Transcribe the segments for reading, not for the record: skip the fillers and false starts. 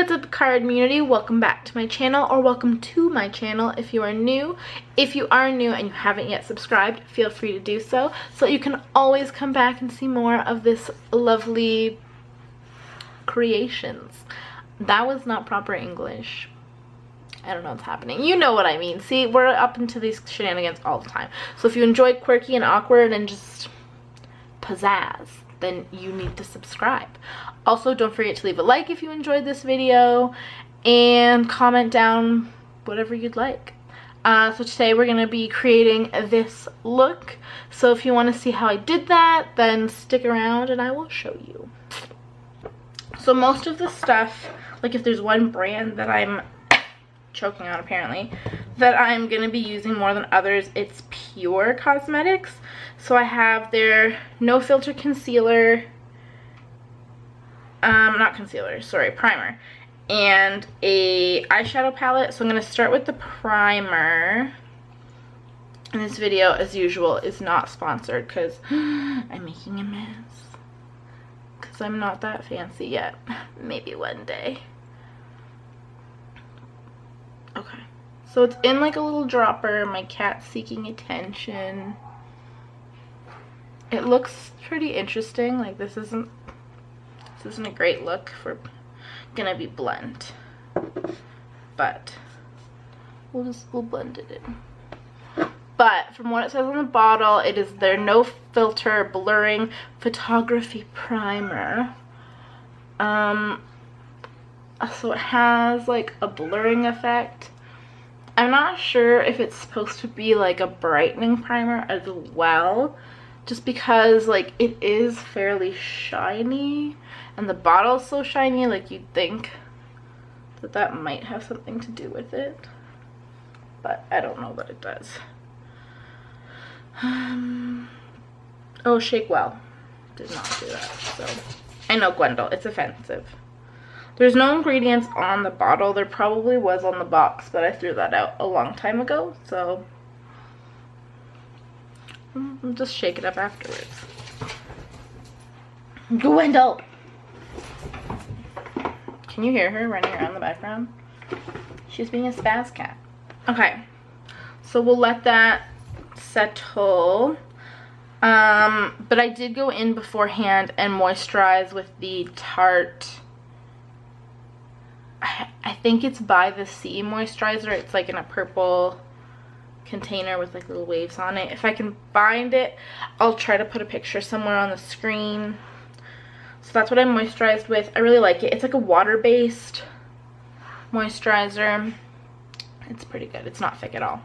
what's up, Cardmunity? Welcome back to my channel, or welcome to my channel if you are new. If you are new and you haven't yet subscribed, feel free to do so that you can always come back and see more of this lovely creations. That was not proper English. I don't know what's happening. You know what I mean. See, we're up into these shenanigans all the time. So if you enjoy quirky and awkward and just pizzazz, then you need to subscribe. Also, don't forget to leave a like if you enjoyed this video and comment down whatever you'd like. So today we're going to be creating this look. So if you want to see how I did that, then stick around and I will show you. So most of the stuff, like if there's one brand that I'm choking on apparently, that I'm going to be using more than others, it's Pure Cosmetics. So I have their no filter concealer, not concealer, sorry, primer, and a eyeshadow palette. So I'm going to start with the primer. And this video, as usual, is not sponsored because I'm making a mess. Because I'm not that fancy yet. Maybe one day. Okay. So it's in like a little dropper. My cat's seeking attention. It looks pretty interesting. Like this isn't a great look if we're gonna be blunt, but we'll blend it in. But from what it says on the bottle, it is their no filter blurring photography primer. So it has like a blurring effect. I'm not sure if it's supposed to be like a brightening primer as well, just because like it is fairly shiny and the bottle's so shiny, like you'd think that that might have something to do with it, but I don't know that it does. Oh, shake well. Did not do that. So I know, Gwendol, it's offensive. There's no ingredients on the bottle. There probably was on the box, but I threw that out a long time ago, so I'll just shake it up afterwards. Gwendol! Can you hear her running around the background? She's being a spaz cat. Okay, so we'll let that settle. But I did go in beforehand and moisturize with the Tarte, I think it's By the Sea moisturizer. It's like in a purple container with like little waves on it. If I can find it, I'll try to put a picture somewhere on the screen. So that's what I moisturized with. I really like it. It's like a water-based moisturizer. It's pretty good. It's not thick at all.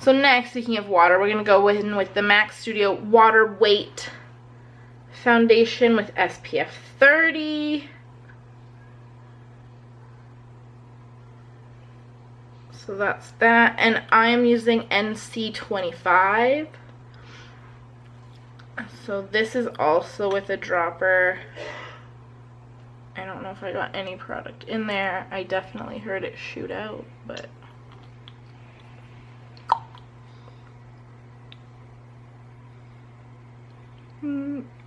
So next, speaking of water, we're going to go in with the MAC Studio Water Weight Foundation with SPF 30. So that's that, and I'm using NC25. So this is also with a dropper. I don't know if I got any product in there. I definitely heard it shoot out, but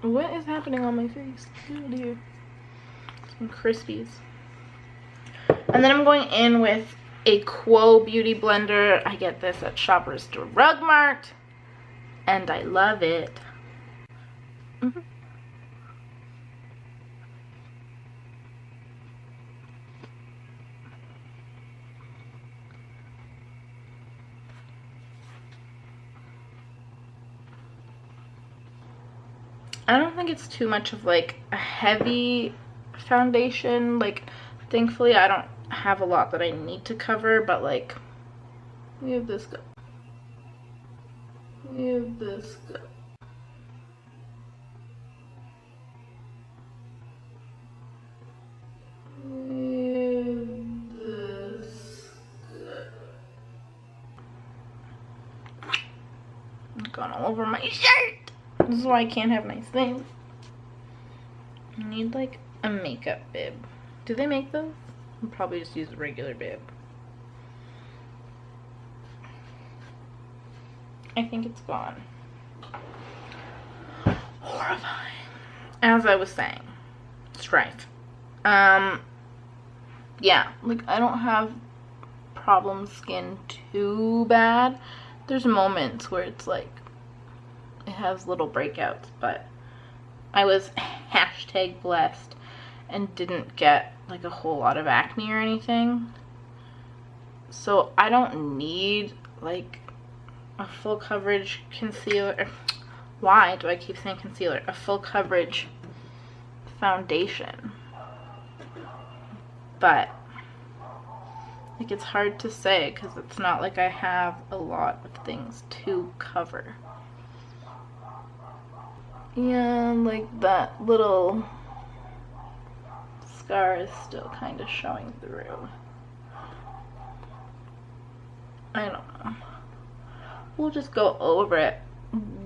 what is happening on my face? Oh dear. Some Crispies. And then I'm going in with a Quo Beauty Blender. I get this at Shoppers Drug Mart, and I love it. I don't think it's too much of like a heavy foundation. Like, thankfully I don't have a lot that I need to cover, but like we have this go. We have this go. We have this go. It's gone all over my shirt. This is why I can't have nice things. I need like a makeup bib. Do they make those? I'll probably just use a regular bib. I think it's gone. Horrifying. As I was saying, strife. yeah, like I don't have problem skin too bad. There's moments where it's like it has little breakouts, but I was hashtag blessed and didn't get like a whole lot of acne or anything. So I don't need like a full coverage concealer. Why do I keep saying concealer? A full coverage foundation. But like it's hard to say because it's not like I have a lot of things to cover. Yeah, like that little scar is still kind of showing through. I don't know. We'll just go over it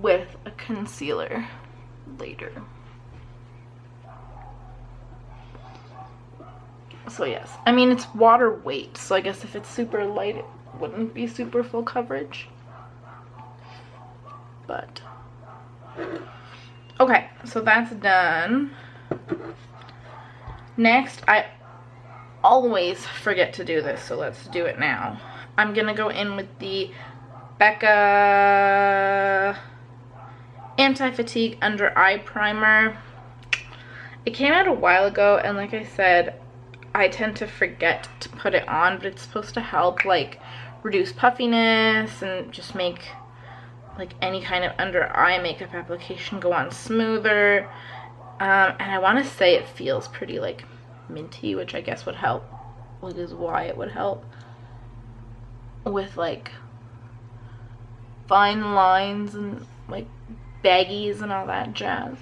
with a concealer later. So yes, I mean it's water weight, so I guess if it's super light it wouldn't be super full coverage. But okay, so that's done. Next, I always forget to do this, so let's do it now. I'm gonna go in with the Becca Anti-Fatigue Under Eye Primer. It came out a while ago, and like I said, I tend to forget to put it on, but it's supposed to help like reduce puffiness and just make like any kind of under eye makeup application go on smoother. And I want to say it feels pretty like minty, which I guess would help, which is why it would help with like fine lines and like baggies and all that jazz.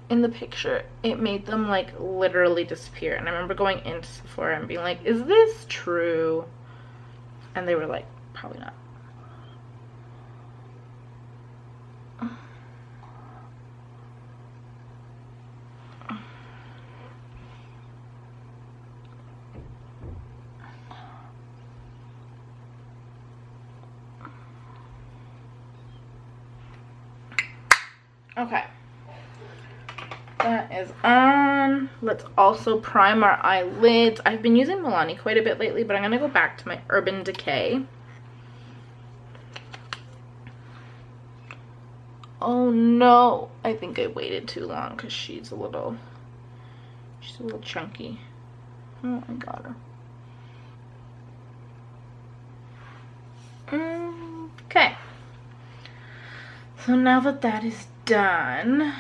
In the picture, it made them like literally disappear, and I remember going into Sephora and being like, is this true? And they were like, probably not. Okay. That is on. Let's also prime our eyelids. I've been using Milani quite a bit lately, but I'm going to go back to my Urban Decay. Oh no, I think I waited too long because she's a little chunky. Oh, I got her. Okay. So now that that is done,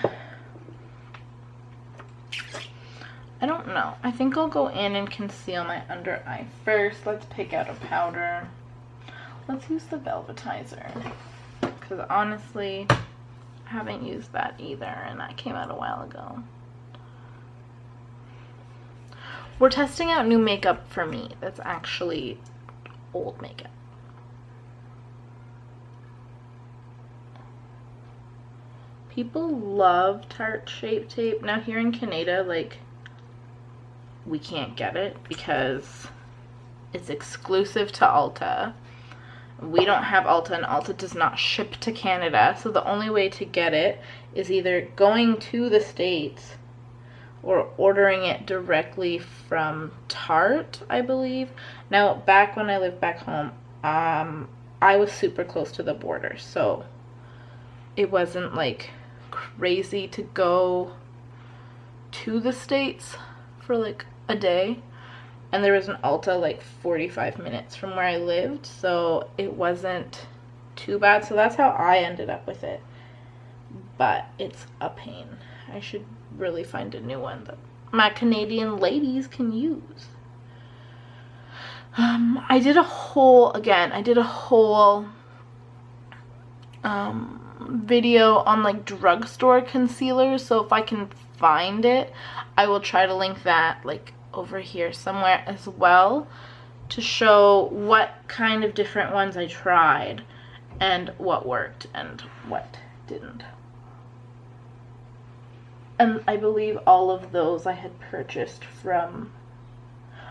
I don't know. I think I'll go in and conceal my under eye first. Let's pick out a powder. Let's use the Velvetizer, because honestly, I haven't used that either, and that came out a while ago. We're testing out new makeup for me that's actually old makeup. People love Tarte Shape Tape. Now here in Canada, like, we can't get it because it's exclusive to Ulta. We don't have Ulta, and Ulta does not ship to Canada, so the only way to get it is either going to the States or ordering it directly from Tarte, I believe. Now, back when I lived back home, I was super close to the border, so it wasn't like crazy to go to the States for like a day, and there was an Ulta like 45 minutes from where I lived, so it wasn't too bad. So that's how I ended up with it, but it's a pain. I should really find a new one that my Canadian ladies can use. I did a whole video on like drugstore concealers, so if I can find it, I will try to link that like over here somewhere as well, to show what kind of different ones I tried and what worked and what didn't. And I believe all of those I had purchased from,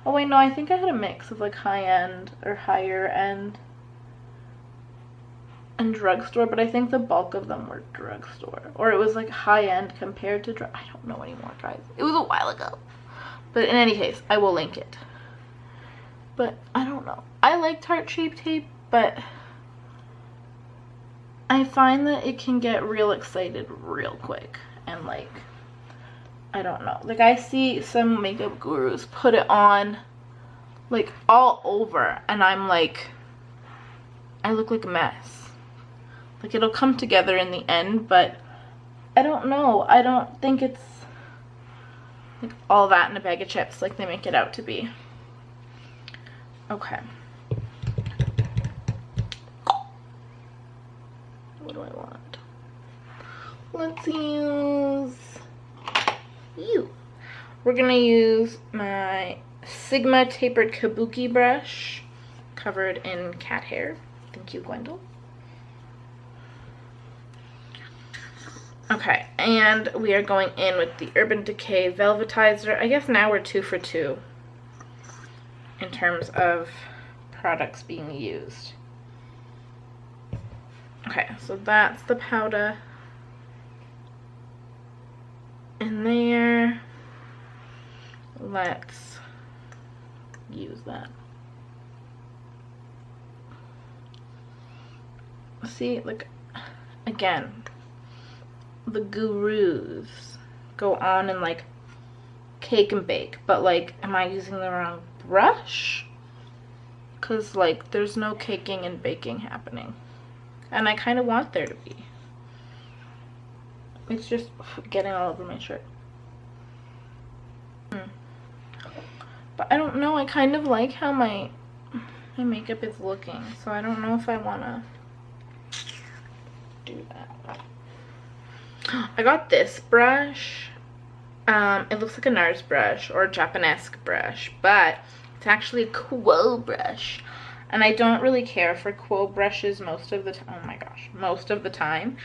oh wait, no, I think I had a mix of like high-end or higher end and drugstore, but I think the bulk of them were drugstore, or it was like high-end compared to I don't know anymore, guys. It was a while ago, but in any case, I will link it. But I don't know, I like Tarte Shape Tape, but I find that it can get real excited real quick, and like, I don't know, like I see some makeup gurus put it on like all over, and I'm like, I look like a mess. Like, it'll come together in the end, but I don't know. I don't think it's like all that in a bag of chips like they make it out to be. Okay. What do I want? Let's use you. We're gonna use my Sigma tapered kabuki brush covered in cat hair. Thank you, Gwendol. Okay, and we are going in with the Urban Decay Velvetizer. I guess now we're 2 for 2 in terms of products being used. Okay, so that's the powder in there. Let's use that. See, like, again, the gurus go on and like cake and bake, but like, am I using the wrong brush? Because like, there's no caking and baking happening, and I kind of want there to be. It's just getting all over my shirt. But I don't know, I kind of like how my makeup is looking, so I don't know if I want to do that. I got this brush. It looks like a NARS brush or a Japanesque brush, but it's actually a Quo brush, and I don't really care for Quo brushes most of the time. Oh my gosh, most of the time.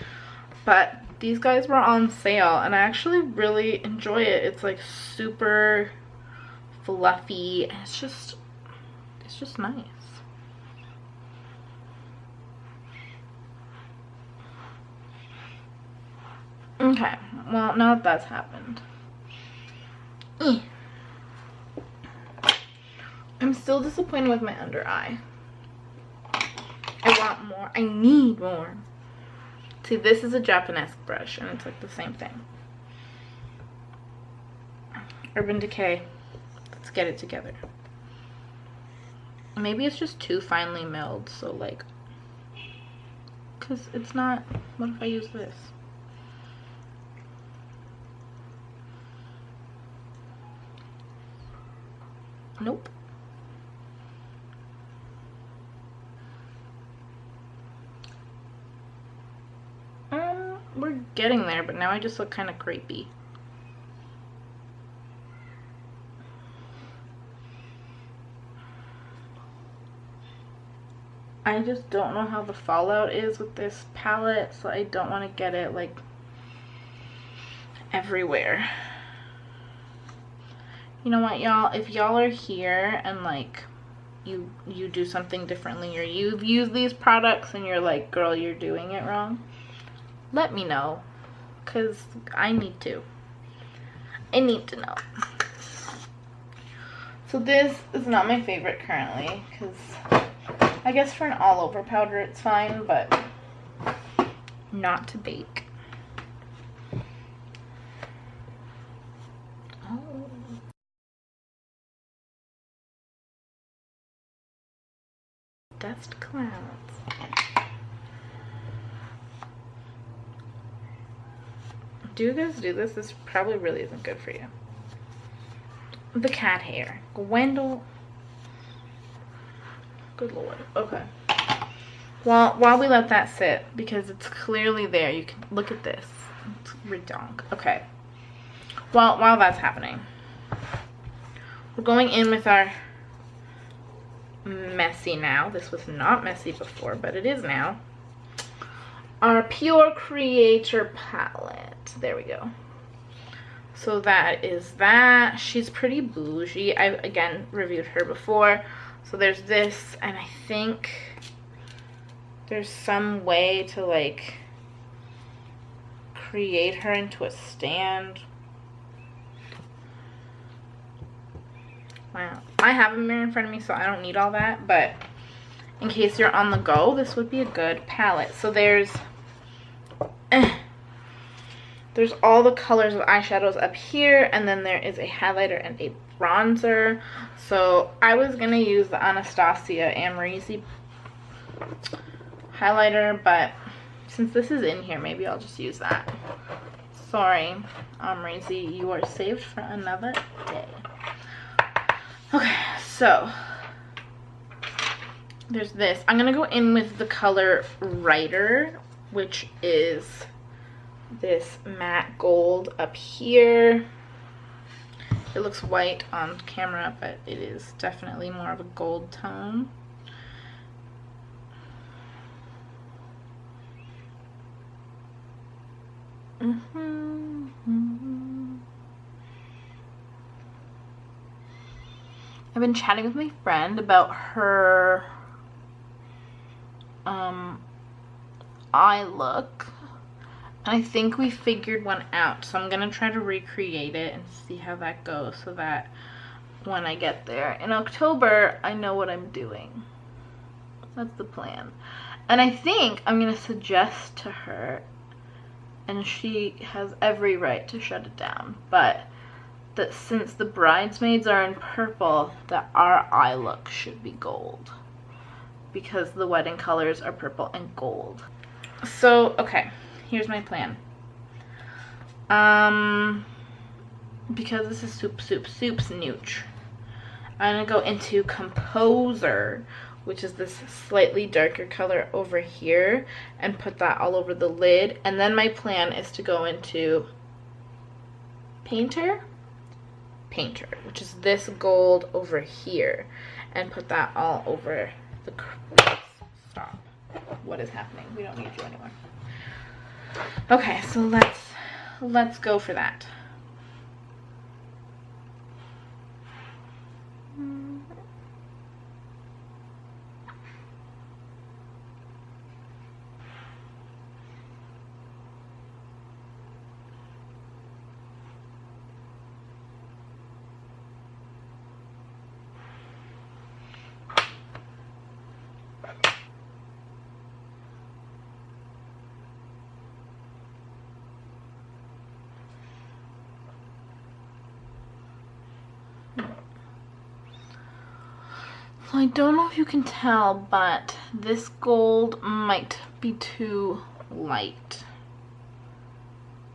But these guys were on sale, and I actually really enjoy it. It's like super fluffy, and it's just nice. Okay, well, now that that's happened, I'm still disappointed with my under eye. I want more. I need more. See, this is a Japanesque brush, and it's like the same thing. Urban Decay. Let's get it together. Maybe it's just too finely milled, so like, because it's not. What if I use this? Nope. We're getting there, but now I just look kind of creepy. I just don't know how the fallout is with this palette, so I don't want to get it like everywhere. You know what, y'all? If y'all are here and like you do something differently, or you've used these products and you're like, girl, you're doing it wrong, let me know, because I need to. I need to know. So this is not my favorite currently, because I guess for an all over powder it's fine, but not to bake. Dust clouds. Do you guys do this? This probably really isn't good for you. The cat hair. Gwendol. Good lord. Okay. Well, while we let that sit, because it's clearly there, you can look at this. It's redonk. Okay. Well, while that's happening, we're going in with our messy now. This was not messy before, but it is now. Our Pure Creator palette. There we go. So that is that. She's pretty bougie. I again reviewed her before. So there's this, and I think there's some way to like create her into a stand. Wow. I have a mirror in front of me, so I don't need all that, but in case you're on the go, this would be a good palette. So there's all the colors of eyeshadows up here, and then there is a highlighter and a bronzer. So I was gonna use the Anastasia Amrezy highlighter, but since this is in here, maybe I'll just use that. Sorry, Amrezy, you are saved for another day. Okay, so there's this. I'm gonna go in with the color Writer, which is this matte gold up here. It looks white on camera, but it is definitely more of a gold tone. I've been chatting with my friend about her eye look, and I think we figured one out, so I'm gonna try to recreate it and see how that goes, so that when I get there in October I know what I'm doing. That's the plan. And I think I'm gonna suggest to her, and she has every right to shut it down, but that since the bridesmaids are in purple, that our eye look should be gold, because the wedding colors are purple and gold. So, okay, here's my plan. Because this is soup's nooch, I'm gonna go into Composer, which is this slightly darker color over here, and put that all over the lid. And then my plan is to go into Painter, which is this gold over here, and put that all over the crease. Stop. What is happening? We don't need you anymore. Okay, so let's go for that. So I don't know if you can tell, but this gold might be too light.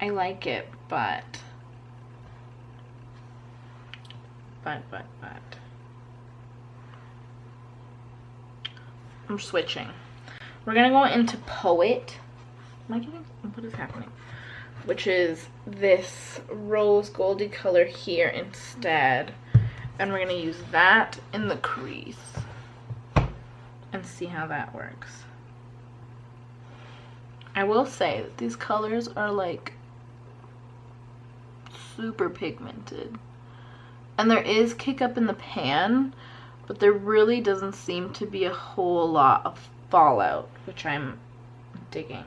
I like it, but I'm switching. We're gonna go into Poet. Am I getting, what is happening? Which is this rose goldy color here instead. And we're going to use that in the crease and see how that works. I will say that these colors are like super pigmented. And there is kick up in the pan, but there really doesn't seem to be a whole lot of fallout, which I'm digging.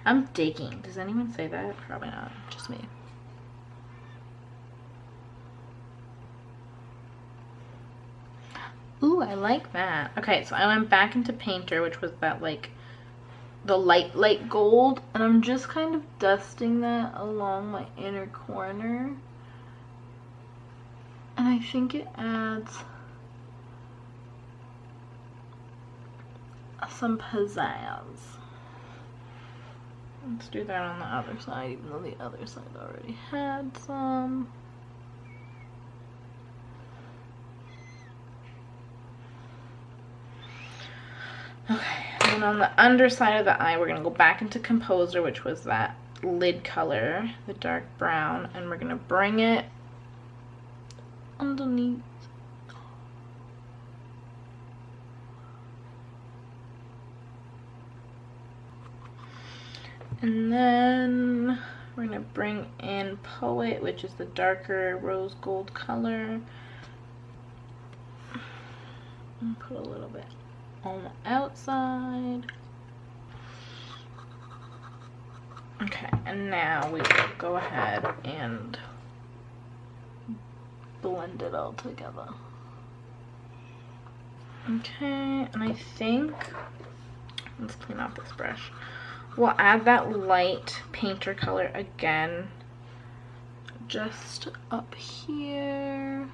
I'm digging. Does anyone say that? Probably not. Just me. Ooh, I like that. Okay, so I went back into Painter, which was that, like, the light gold. And I'm just kind of dusting that along my inner corner. And I think it adds some pizzazz. Let's do that on the other side, even though the other side already had some. Okay, and on the underside of the eye, we're going to go back into Composer, which was that lid color, the dark brown, and we're going to bring it underneath. And then we're going to bring in Poet, which is the darker rose gold color. And put a little bit on the outside. Okay, and now we will go ahead and blend it all together. Okay, and I think, let's clean off this brush. We'll add that light painter color again, just up here.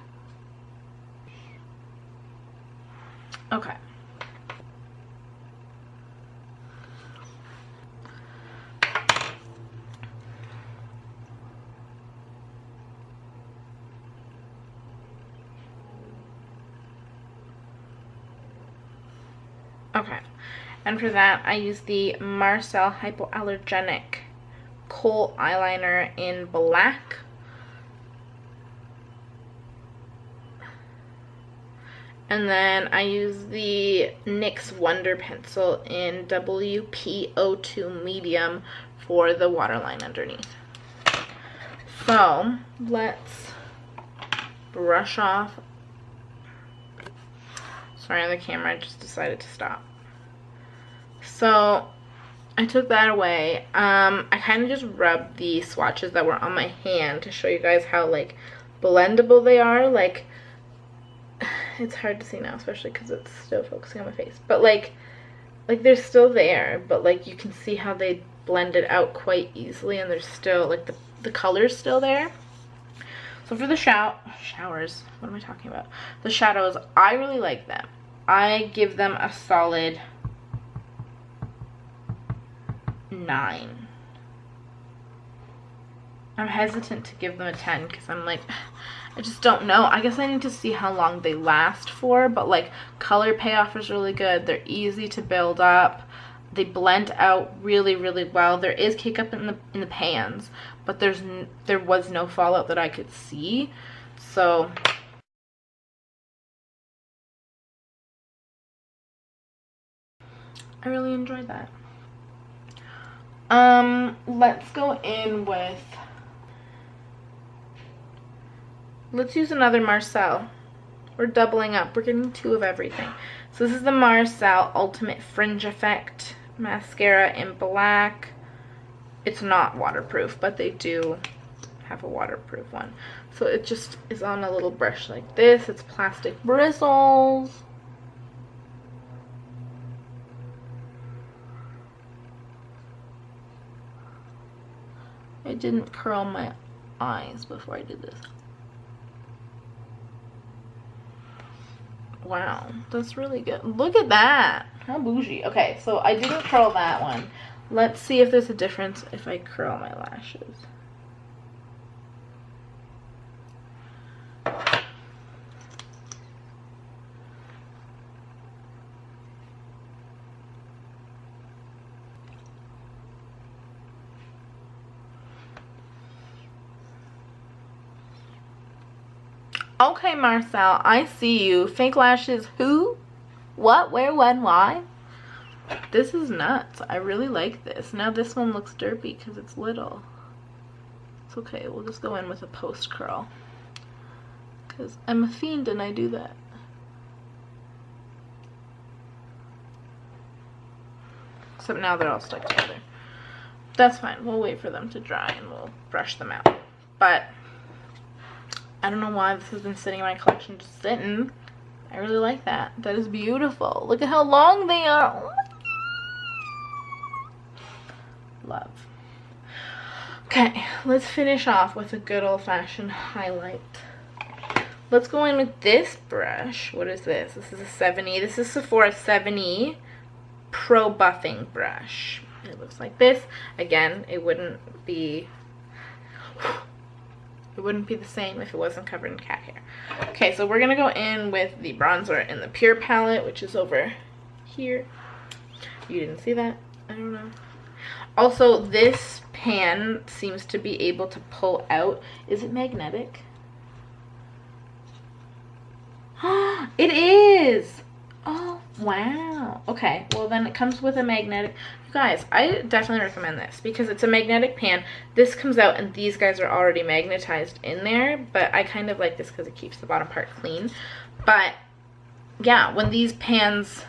Okay. Okay, and for that I use the Marcelle Hypoallergenic Kohl Eyeliner in black. And then I use the NYX Wonder Pencil in WP02 Medium for the waterline underneath. So let's brush off. Sorry, on the camera, I just decided to stop. So I took that away. I kind of just rubbed the swatches that were on my hand to show you guys how like blendable they are. Like, it's hard to see now, especially because it's still focusing on my face. But like they're still there, but like you can see how they blended out quite easily, and there's still like the color's still there. So for the showers, what am I talking about? The shadows, I really like them. I give them a solid 9. I'm hesitant to give them a 10 because I'm like, I just don't know. I guess I need to see how long they last for, but like color payoff is really good. They're easy to build up. They blend out really, really well. There is cake up in the pans, but there was no fallout that I could see. So I really enjoyed that. Let's go in with, let's use another Marcelle. We're doubling up. We're getting 2 of everything. So this is the Marcelle Ultimate Fringe Effect Mascara in black. It's not waterproof, but they do have a waterproof one. So it just is on a little brush like this. It's plastic bristles. I didn't curl my eyes before I did this. Wow, that's really good. Look at that. How bougie. Okay, so I didn't curl that one. Let's see if there's a difference if I curl my lashes. Okay, Marcelle, I see you. Fake lashes, who? What, where, when, why? This is nuts. I really like this. Now this one looks derpy because it's little. It's okay. We'll just go in with a post curl. Because I'm a fiend and I do that. Except now they're all stuck together. That's fine. We'll wait for them to dry and we'll brush them out. But I don't know why this has been sitting in my collection, just sitting. I really like that. That is beautiful. Look at how long they are. Oh my God. Love. Okay, let's finish off with a good old-fashioned highlight. Let's go in with this brush. What is this? This is a 7E. This is Sephora 7E Pro Buffing Brush. It looks like this. Again, it wouldn't be the same if it wasn't covered in cat hair. Okay, so we're gonna go in with the bronzer in the Pure palette, which is over here. You didn't see that? I don't know. Also, this pan seems to be able to pull out. Is it magnetic? It is! Oh, wow. Okay, well then it comes with a magnetic. You guys, I definitely recommend this because it's a magnetic pan. This comes out and these guys are already magnetized in there, but I kind of like this because it keeps the bottom part clean. But yeah, when these pans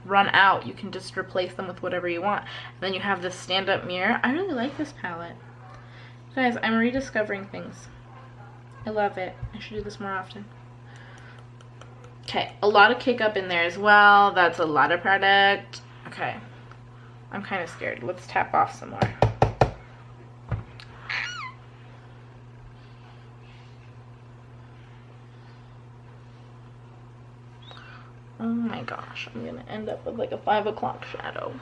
run out, you can just replace them with whatever you want. And then you have this stand-up mirror. I really like this palette. Guys, I'm rediscovering things. I love it. I should do this more often. Okay, a lot of kick up in there as well. That's a lot of product. Okay, I'm kind of scared. Let's tap off some more. Oh my gosh, I'm gonna end up with like a 5 o'clock shadow.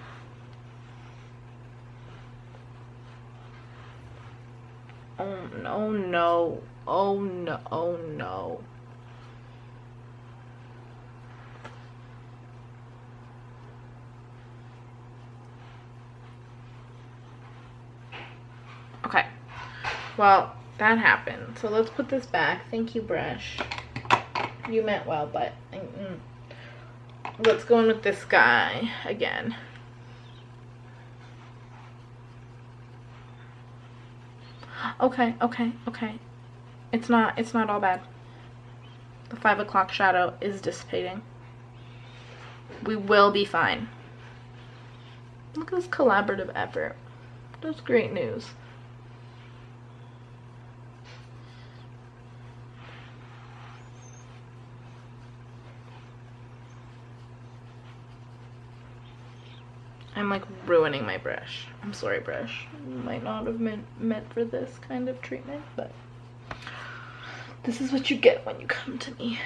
Oh no, no. Oh no, oh no. Okay, well, that happened. So let's put this back. Thank you, brush. You meant well, but let's go in with this guy again. Okay, okay, okay. It's not all bad. The 5 o'clock shadow is dissipating. We will be fine. Look at this collaborative effort. That's great news. I'm like ruining my brush. I'm sorry, brush. Might not have been meant for this kind of treatment, but this is what you get when you come to me.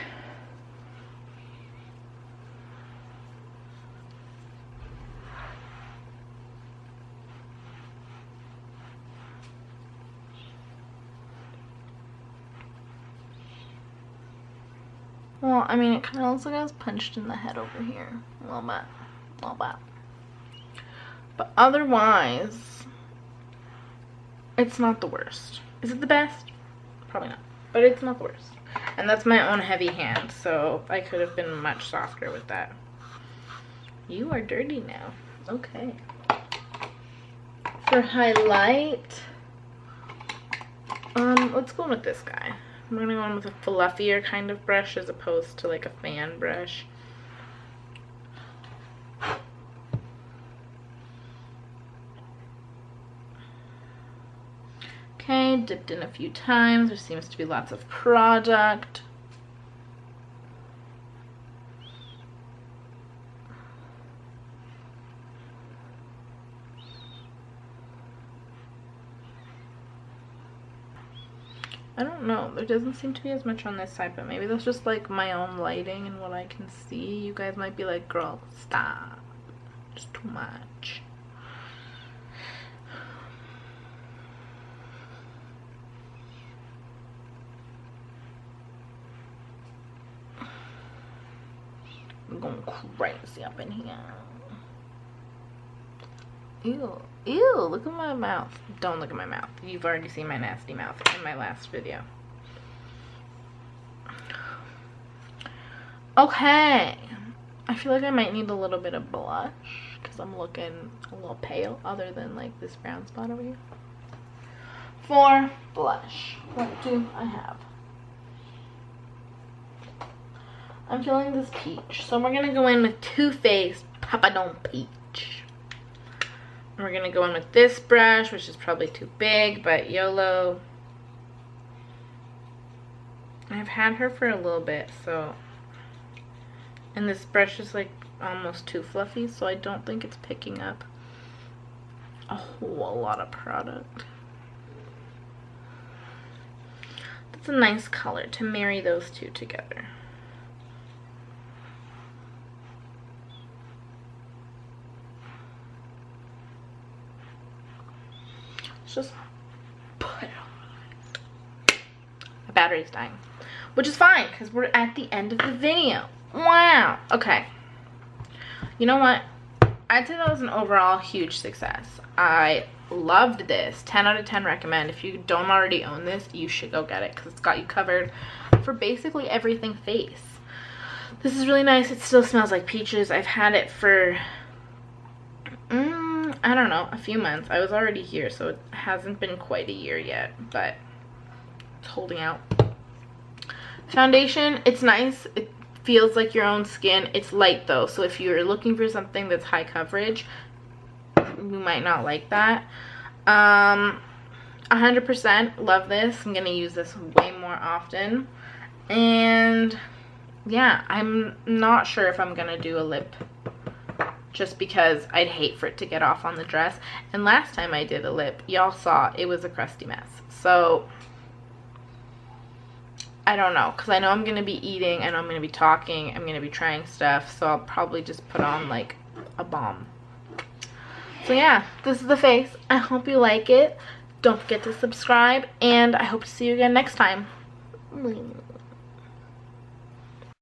Well, I mean, it kind of looks like I was punched in the head over here. A little bit. A little bit. But otherwise, it's not the worst. Is it the best? Probably not. But it's not the worst. And that's my own heavy hand, so I could have been much softer with that. You are dirty now. Okay. For highlight, let's go in with this guy. I'm gonna go in with a fluffier kind of brush as opposed to like a fan brush. Okay, dipped in a few times. There seems to be lots of product. I don't know. There doesn't seem to be as much on this side, but maybe that's just like my own lighting and what I can see. You guys might be like, girl, stop. It's too much. I'm going crazy up in here. Ew. Ew, look at my mouth. Don't look at my mouth. You've already seen my nasty mouth in my last video. Okay. I feel like I might need a little bit of blush because I'm looking a little pale other than like this brown spot over here. For blush, what do I have? I'm feeling this peach. So we're going to go in with Too Faced Papadon Peach. And we're going to go in with this brush, which is probably too big, but YOLO. I've had her for a little bit, so. And this brush is like almost too fluffy, so I don't think it's picking up a whole lot of product. That's a nice color to marry those two together. Just put it on. My battery's dying, which is fine because we're at the end of the video. Wow. Okay, you know what, I'd say that was an overall huge success. I loved this. 10 out of 10 recommend. If you don't already own this, you should go get it because it's got you covered for basically everything face. This is really nice. It still smells like peaches. I've had it for I don't know, a few months. I was already here, so it hasn't been quite a year yet, but it's holding out. Foundation, it's nice. It feels like your own skin. It's light though, so if you're looking for something that's high coverage, you might not like that. 100% love this. I'm gonna use this way more often. And yeah, I'm not sure if I'm gonna do a lip, just because I'd hate for it to get off on the dress. And last time I did a lip, y'all saw it was a crusty mess. So I don't know, because I know I'm gonna be eating, I know I'm gonna be talking, I'm gonna be trying stuff, so I'll probably just put on like a balm. So yeah, this is the face. I hope you like it. Don't forget to subscribe, and I hope to see you again next time.